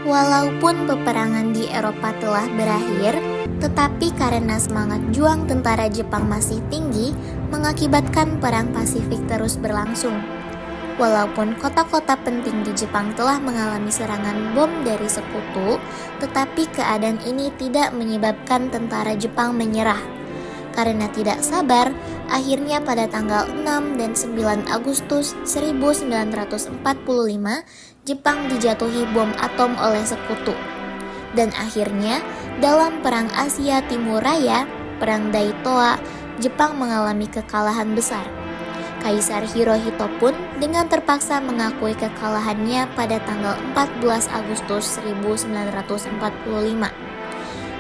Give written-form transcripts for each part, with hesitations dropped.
Walaupun peperangan di Eropa telah berakhir, tetapi karena semangat juang tentara Jepang masih tinggi, mengakibatkan Perang Pasifik terus berlangsung. Walaupun kota-kota penting di Jepang telah mengalami serangan bom dari sekutu, tetapi keadaan ini tidak menyebabkan tentara Jepang menyerah. Karena tidak sabar, akhirnya pada tanggal 6 dan 9 Agustus 1945, Jepang dijatuhi bom atom oleh sekutu. Dan akhirnya, dalam Perang Asia Timur Raya, Perang Daitoa, Jepang mengalami kekalahan besar. Kaisar Hirohito pun dengan terpaksa mengakui kekalahannya pada tanggal 14 Agustus 1945.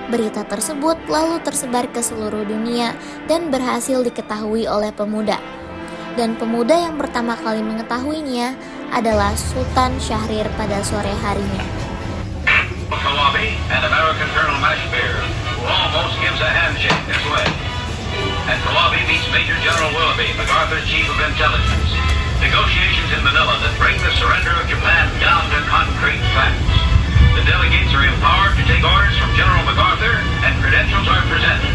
Berita tersebut lalu tersebar ke seluruh dunia dan berhasil diketahui oleh pemuda. Dan pemuda yang pertama kali mengetahuinya adalah Sultan Syahrir pada sore harinya. Kawabe and American Colonel Mashbear, who almost gives a handshake this way. And Kawabe meets Major General Willoughby, MacArthur's Chief of Intelligence. Negotiations in Manila that bring the surrender of Japan down to concrete facts. The delegates are empowered to take orders from General MacArthur, and credentials are presented.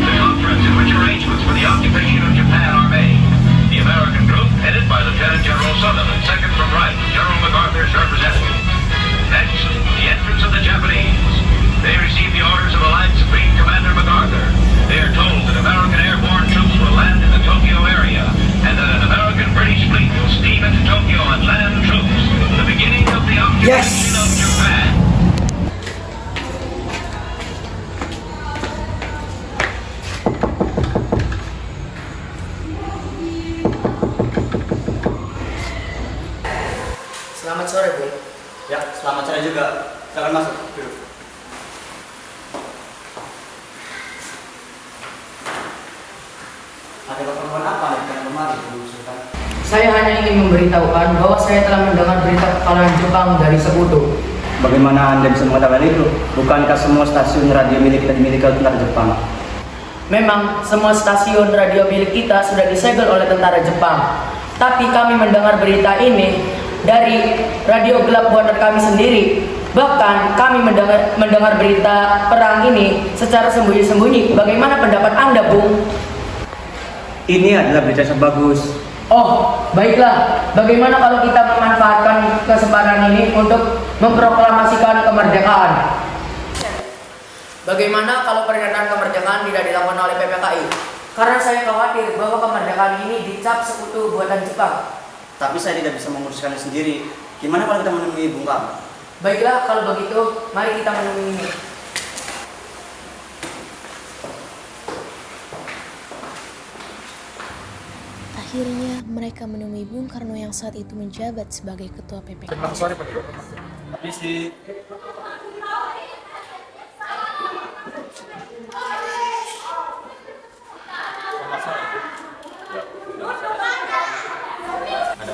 The conference in which arrangements for the occupation of Japan are made. The American group, headed by Lieutenant General Sutherland, second from right, General MacArthur's representative. Next, the entrance of the Japanese. They receive the orders of Allied Supreme Commander MacArthur. They are told that American airborne troops will land in the Tokyo area, and that an American-British fleet will steam into Tokyo and land troops. The beginning of the occupation of Japan. Selamat sore, Bu. Ya, selamat sore juga. Silakan masuk. Duduk. Ada keperluan apa dengan kemari, Bu Sultan? Saya hanya ingin memberitahukan bahwa saya telah mendengar berita kekalahan Jepang dari sekutu. Bagaimana Anda bisa mengetahui itu? Bukankah semua stasiun radio milik kita dimiliki oleh tentara Jepang? Memang semua stasiun radio milik kita sudah disegel oleh tentara Jepang. Tapi kami mendengar berita ini dari radio gelap buatan kami sendiri. Bahkan kami mendengar berita perang ini secara sembunyi-sembunyi. Bagaimana pendapat Anda, Bung? Ini adalah berita yang bagus. Oh, baiklah. Bagaimana kalau kita memanfaatkan kesempatan ini untuk memproklamasikan kemerdekaan? Bagaimana kalau pernyataan kemerdekaan tidak dilakukan oleh PPKI? Karena saya khawatir bahwa kemerdekaan ini dicap sekutu buatan Jepang. Tapi saya tidak bisa menguruskannya sendiri. Gimana kalau kita menemui Bung Karno? Baiklah, kalau begitu, mari kita menemui. Akhirnya mereka menemui Bung Karno yang saat itu menjabat sebagai ketua PPKI. Ada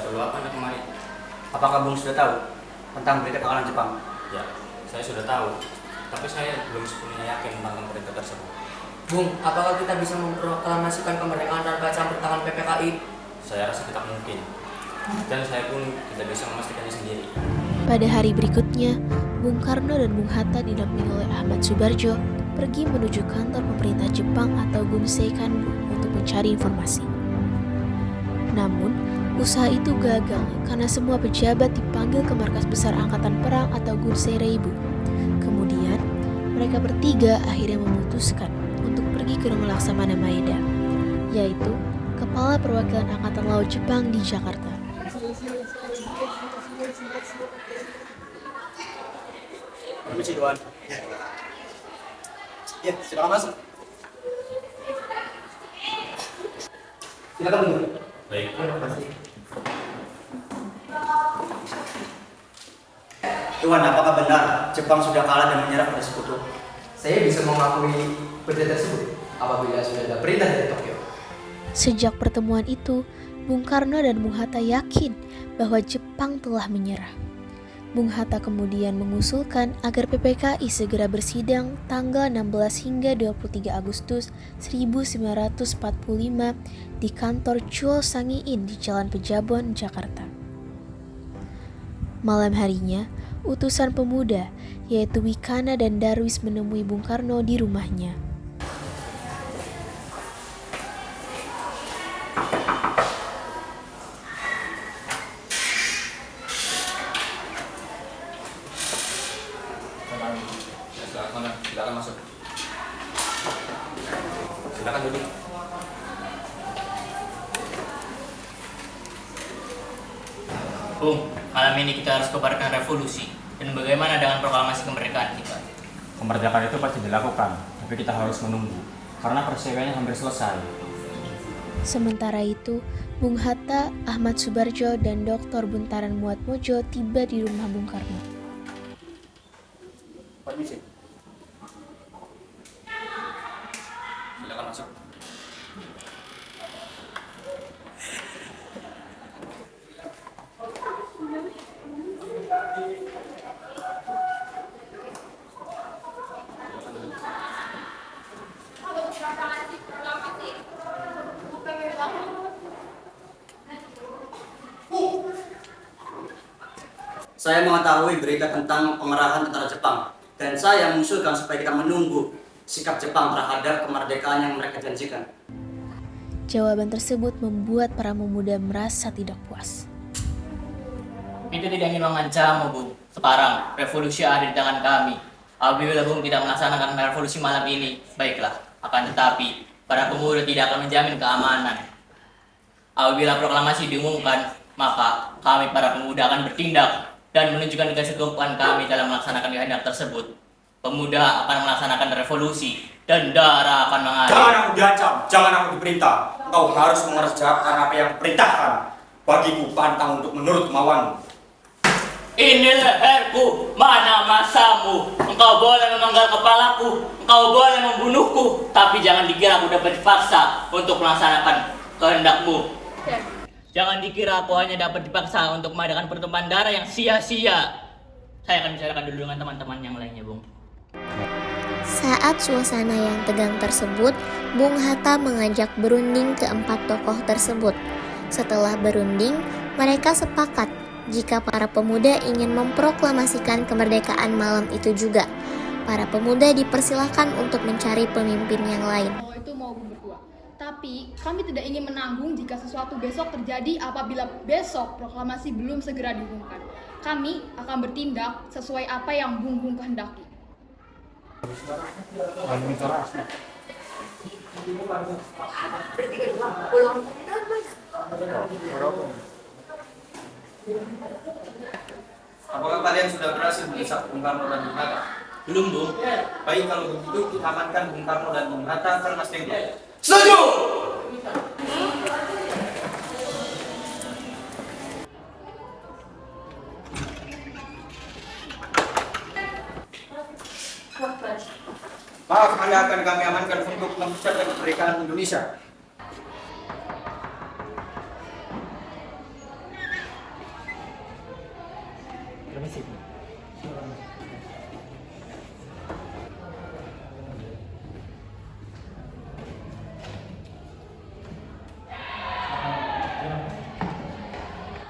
perlu apa Anda kemari? Apakah Bung sudah tahu tentang berita kekalahan Jepang? Ya, saya sudah tahu, tapi saya belum sepenuhnya yakin tentang berita tersebut. Bung, apakah kita bisa memproklamasikan kemerdekaan tanpa campur tangan PPKI? Saya rasa tidak mungkin, dan saya pun tidak bisa memastikannya sendiri. Pada hari berikutnya, Bung Karno dan Bung Hatta didampingi oleh Ahmad Subarjo pergi menuju kantor pemerintah Jepang atau Gunsei Kanbu untuk mencari informasi. Namun, usaha itu gagal karena semua pejabat dipanggil ke markas besar Angkatan Perang atau Gunsei Reibu. Kemudian, mereka bertiga akhirnya memutuskan untuk pergi ke rumah Laksamana Maeda, yaitu Kepala Perwakilan Angkatan Laut Jepang di Jakarta. Permisi, Tuan. Ya, silakan masuk. Silakan duduk. Baik. Tuan, apakah benar Jepang sudah kalah dan menyerah pada sekutu? Saya bisa mengakui berita tersebut apabila sudah ada perintah dari Tokyo. Sejak pertemuan itu, Bung Karno dan Bung Hatta yakin bahwa Jepang telah menyerah. Bung Hatta kemudian mengusulkan agar PPKI segera bersidang tanggal 16 hingga 23 Agustus 1945 di kantor Chuo Sangi In di Jalan Pejabon, Jakarta. Malam harinya, utusan pemuda, yaitu Wikana dan Darwis menemui Bung Karno di rumahnya. Silakan masuk. Silakan duduk. Bung, malam ini kita harus kobarkan revolusi. Dan bagaimana dengan proklamasi kemerdekaan kita? Kemerdekaan itu pasti dilakukan, tapi kita harus menunggu karena persiapannya hampir selesai. Sementara itu, Bung Hatta, Ahmad Subarjo, dan Dr. Buntaran Muatmojo tiba di rumah Bung Karno. Permisi. Silakan masuk. Saya mengetahui berita tentang pengerahan tentara Jepang dan saya mengusulkan supaya kita menunggu sikap Jepang terhadap kemerdekaan yang mereka janjikan. Jawaban tersebut membuat para pemuda merasa tidak puas. Kita tidak ingin mengancam, Bung. Sekarang, revolusi ada di tangan kami. Apabila Bung tidak melaksanakan revolusi malam ini, baiklah. Akan tetapi, para pemuda tidak akan menjamin keamanan. Apabila proklamasi diumumkan, maka kami para pemuda akan bertindak dan menunjukkan kesanggupan kami dalam melaksanakan kehendak tersebut. Pemuda akan melaksanakan revolusi dan darah akan mengalir. Jangan aku diancam, jangan aku diperintah. Engkau harus mengerjakan apa yang perintahkan. Bagiku pantang untuk menurut kemauanmu. Ini leherku, mana masamu? Engkau boleh memenggal kepalaku, engkau boleh membunuhku, tapi jangan dikira aku dapat dipaksa untuk melaksanakan kehendakmu. Jangan dikira aku hanya dapat dipaksa untuk mengadakan pertumpahan darah yang sia-sia. Saya akan bicarakan dulu dengan teman-teman yang lainnya, Bung. Saat suasana yang tegang tersebut, Bung Hatta mengajak berunding keempat tokoh tersebut. Setelah berunding, mereka sepakat jika para pemuda ingin memproklamasikan kemerdekaan malam itu juga. Para pemuda dipersilahkan untuk mencari pemimpin yang lain. Itu mau berdua. Tapi kami tidak ingin menanggung jika sesuatu besok terjadi apabila besok proklamasi belum segera diumumkan. Kami akan bertindak sesuai apa yang Bung kehendaki. Apakah kalian sudah berhasil mendesak Bung Karno dan Bung Hatta? Belum, Bung. Baik, kalau begitu kita amankan Bung Karno dan Bung Hatta ke Mas Tenggo. Setuju! Maaf, Anda akan kami amankan untuk memutuskan kemerdekaan Indonesia.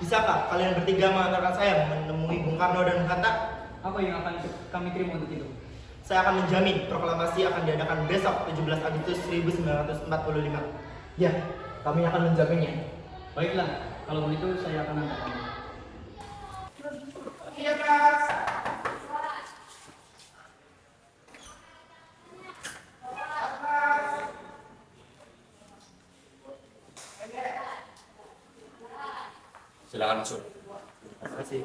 Bisakah kalian bertiga mengantarkan saya menemui Bung Karno dan Bung Hatta? Apa yang akan kami terima untuk itu? Saya akan menjamin proklamasi akan diadakan besok 17 Agustus 1945. Ya, kami akan menjaminnya. Baiklah, kalau begitu saya akan angkat kami. Silakan masuk. Terima kasih.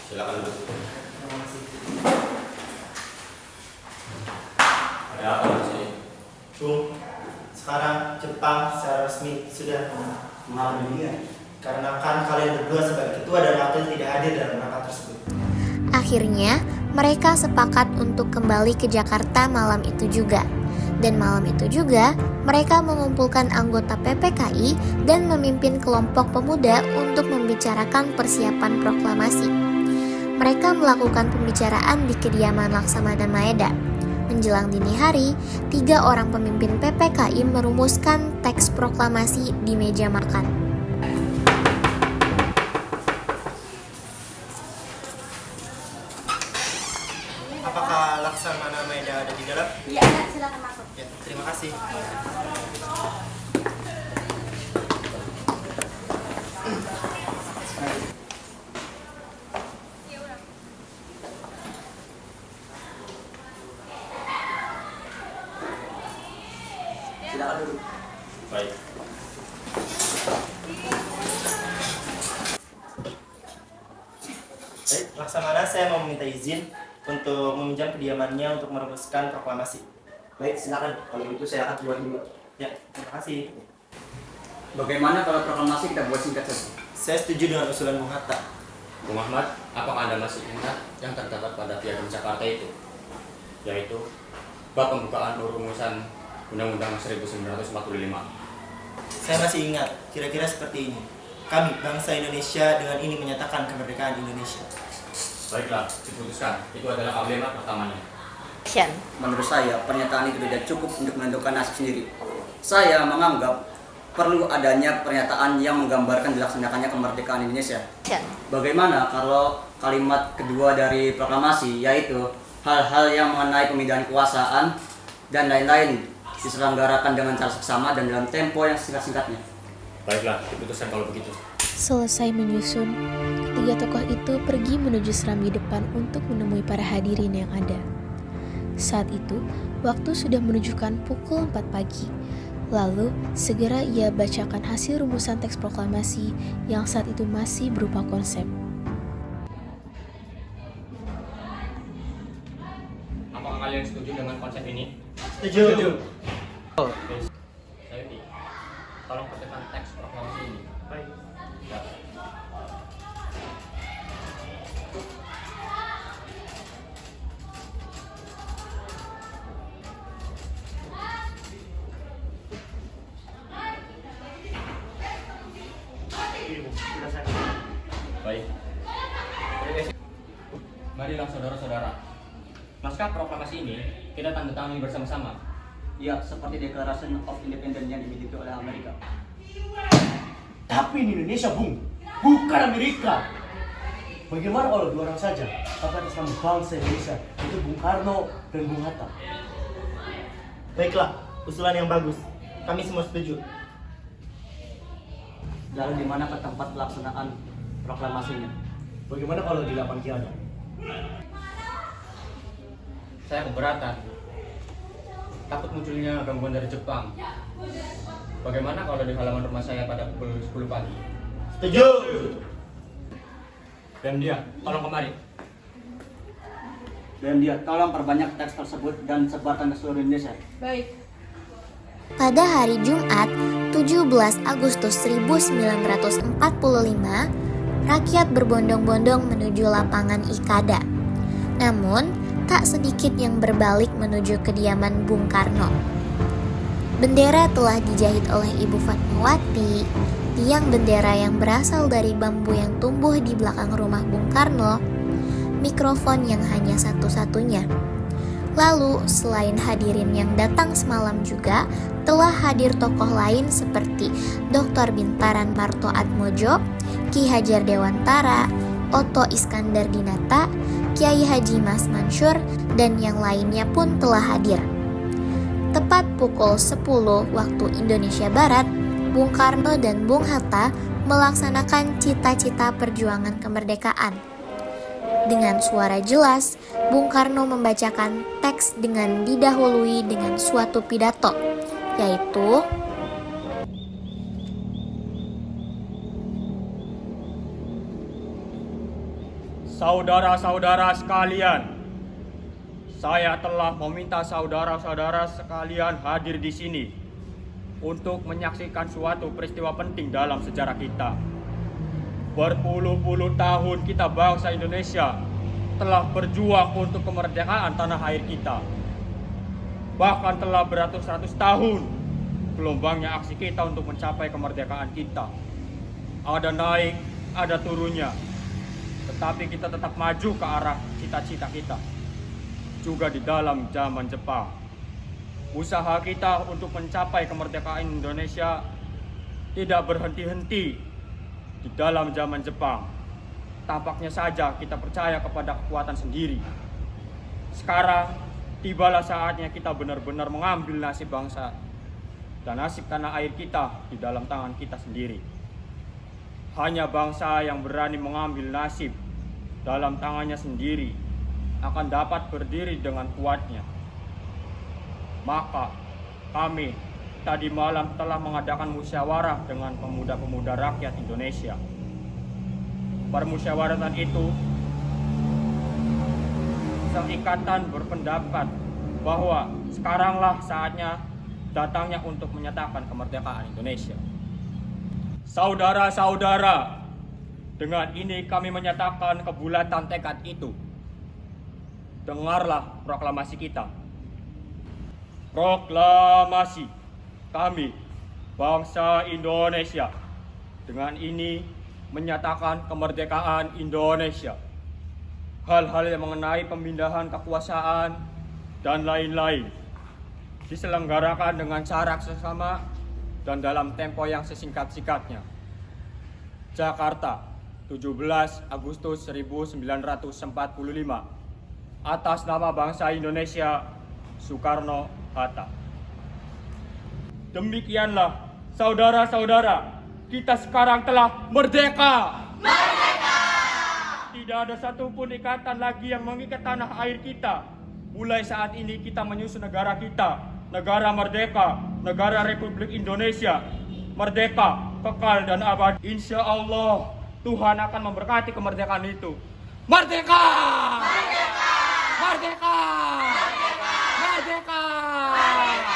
Silakan duduk. Terima kasih. Ada apa di sini? Bung, sekarang Jepang secara resmi sudah mengalami dia. Karena kan kalian berdua sebagai ketua dan wakil tidak hadir dalam rapat tersebut. Akhirnya, mereka sepakat untuk kembali ke Jakarta malam itu juga. Dan malam itu juga, mereka mengumpulkan anggota PPKI dan memimpin kelompok pemuda untuk membicarakan persiapan proklamasi. Mereka melakukan pembicaraan di kediaman Laksamana Maeda. Menjelang dini hari, 3 orang pemimpin PPKI merumuskan teks proklamasi di meja makan. Apakah Laksamana Maeda ada di dalam? Iya, silakan masuk. Ya, terima kasih. Silakan duduk. Baik. Baik, Laksamana, saya mau meminta izin untuk meminjam kediamannya untuk merumuskan proklamasi. Baik, silakan. Kalau itu saya akan keluar dulu. Ya, terima kasih. Bagaimana kalau proklamasi kita buat singkat saja? Saya setuju dengan usulan Bung Hatta. Bung Ahmad, apakah Anda masih ingat yang terdapat pada Piagam Jakarta itu? Yaitu bab pembukaan rumusan Undang-Undang 1945. Saya masih ingat, kira-kira seperti ini. Kami, bangsa Indonesia, dengan ini menyatakan kemerdekaan Indonesia. Baiklah, diputuskan. Itu adalah kalimat pertamanya. Menurut saya, pernyataan itu tidak cukup untuk menentukan nasib sendiri. Saya menganggap perlu adanya pernyataan yang menggambarkan dilaksanakannya kemerdekaan Indonesia. Bagaimana kalau kalimat kedua dari proklamasi, yaitu hal-hal yang mengenai pemindahan kekuasaan dan lain-lain diselenggarakan dengan cara seksama dan dalam tempo yang singkat-singkatnya. Baiklah, diputuskan kalau begitu. Selesai menyusun, ketiga tokoh itu pergi menuju serambi depan untuk menemui para hadirin yang ada. Saat itu, waktu sudah menunjukkan pukul 4 pagi. Lalu, segera ia bacakan hasil rumusan teks proklamasi yang saat itu masih berupa konsep. Apakah kalian setuju dengan konsep ini? Setuju. Sayuti, tolong ketikkan teks proklamasi ini. Baik. Ya. Baik. Marilah saudara-saudara. Naskah proklamasi ini kita tanda tangani bersama-sama. Ya, seperti Declaration of Independence yang dimiliki oleh Amerika. Tapi ini Indonesia, Bung, bukan Amerika. Bagaimana kalau dua orang saja, tapi atas nama bangsa Indonesia, itu Bung Karno dan Bung Hatta? Baiklah, usulan yang bagus. Kami semua setuju. Lalu di mana ke tempat pelaksanaan proklamasinya? Bagaimana kalau di Lapan Kiada? Saya keberatan. Takut munculnya gangguan dari Jepang. Bagaimana kalau di halaman rumah saya pada pukul 10 pagi? Setuju. Dan dia, tolong kemari. Dan dia tolong perbanyak teks tersebut dan sebarkan ke seluruh Indonesia. Baik. Pada hari Jumat, 17 Agustus 1945, rakyat berbondong-bondong menuju lapangan Ikada. Namun, tak sedikit yang berbalik menuju kediaman Bung Karno. Bendera telah dijahit oleh Ibu Fatmawati, tiang bendera yang berasal dari bambu yang tumbuh di belakang rumah Bung Karno, mikrofon yang hanya satu-satunya. Lalu, selain hadirin yang datang semalam juga, telah hadir tokoh lain seperti Dr. Bintaran Marto Atmojo, Ki Hajar Dewantara, Oto Iskandar Dinata, Kiai Haji Mas Mansur, dan yang lainnya pun telah hadir. Tepat pukul 10 waktu Indonesia Barat, Bung Karno dan Bung Hatta melaksanakan cita-cita perjuangan kemerdekaan. Dengan suara jelas, Bung Karno membacakan teks dengan didahului dengan suatu pidato, yaitu Saudara-saudara sekalian, saya telah meminta saudara-saudara sekalian hadir di sini untuk menyaksikan suatu peristiwa penting dalam sejarah kita. Berpuluh-puluh tahun kita bangsa Indonesia telah berjuang untuk kemerdekaan tanah air kita. Bahkan telah beratus-ratus tahun gelombangnya aksi kita untuk mencapai kemerdekaan kita. Ada naik, ada turunnya. Tetapi kita tetap maju ke arah cita-cita kita. juga di dalam zaman Jepang. Usaha kita untuk mencapai kemerdekaan Indonesia tidak berhenti-henti di dalam zaman Jepang. Tampaknya saja kita percaya kepada kekuatan sendiri. Sekarang tibalah saatnya kita benar-benar mengambil nasib bangsa dan nasib tanah air kita di dalam tangan kita sendiri. Hanya bangsa yang berani mengambil nasib dalam tangannya sendiri akan dapat berdiri dengan kuatnya. Maka kami tadi malam telah mengadakan musyawarah dengan pemuda-pemuda rakyat Indonesia. Permusyawaratan itu seikatan berpendapat bahwa sekaranglah saatnya datangnya untuk menyatakan kemerdekaan Indonesia. Saudara-saudara, dengan ini kami menyatakan kebulatan tekad itu. Dengarlah proklamasi kita. Proklamasi kami, bangsa Indonesia, dengan ini menyatakan kemerdekaan Indonesia. Hal-hal yang mengenai pemindahan kekuasaan dan lain-lain diselenggarakan dengan cara sesama dan dalam tempo yang sesingkat-singkatnya. Jakarta, 17 Agustus 1945. Atas nama bangsa Indonesia, Soekarno-Hatta. Demikianlah, saudara-saudara, kita sekarang telah merdeka. Merdeka! Tidak ada satupun ikatan lagi yang mengikat tanah air kita. Mulai saat ini kita menyusun negara kita, negara merdeka, negara Republik Indonesia. Merdeka, kekal dan abadi. Insya Allah, Tuhan akan memberkati kemerdekaan itu. Merdeka! Merdeka! Merdeka! Merdeka! Merdeka!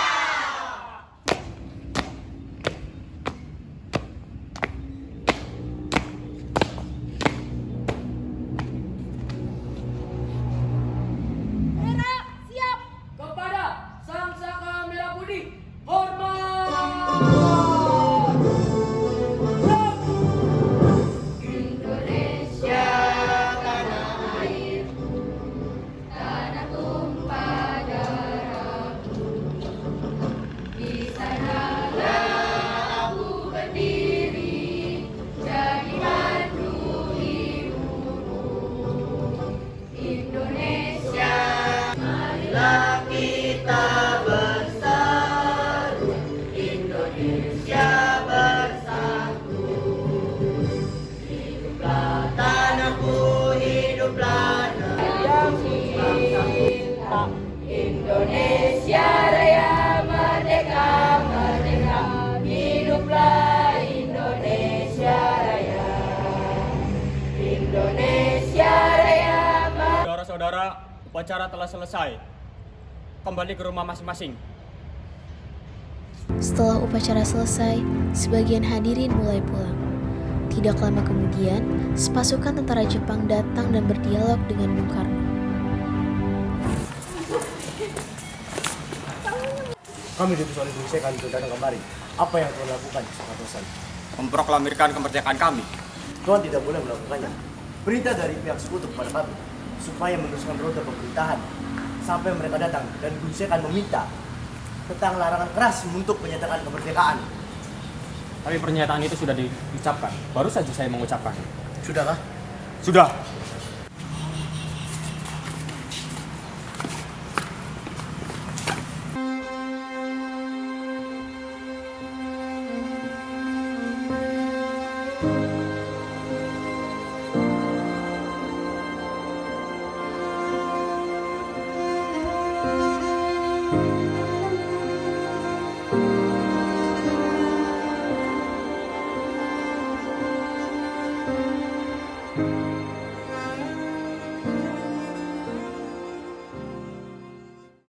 Indonesia Raya merdeka, merdeka, hiduplah Indonesia Raya. Indonesia Raya merdeka. Saudara-saudara, upacara telah selesai. Kembali ke rumah masing-masing. Setelah upacara selesai, sebagian hadirin mulai pulang. Tidak lama kemudian, sepasukan tentara Jepang datang dan berdialog dengan Bung Karno. Kami diutus oleh Bung Sekan untuk datang kemari. Apa yang Tuhan lakukan, Soekarno? Memproklamirkan kemerdekaan kami. Tuhan tidak boleh melakukannya. Perintah dari pihak sekutu kepada kami supaya meneruskan roda pemerintahan sampai mereka datang dan Bung Sekan meminta tentang larangan keras untuk menyatakan kemerdekaan. Tapi pernyataan itu sudah diucapkan. Baru saja saya mengucapkan. Sudahkah? Sudah.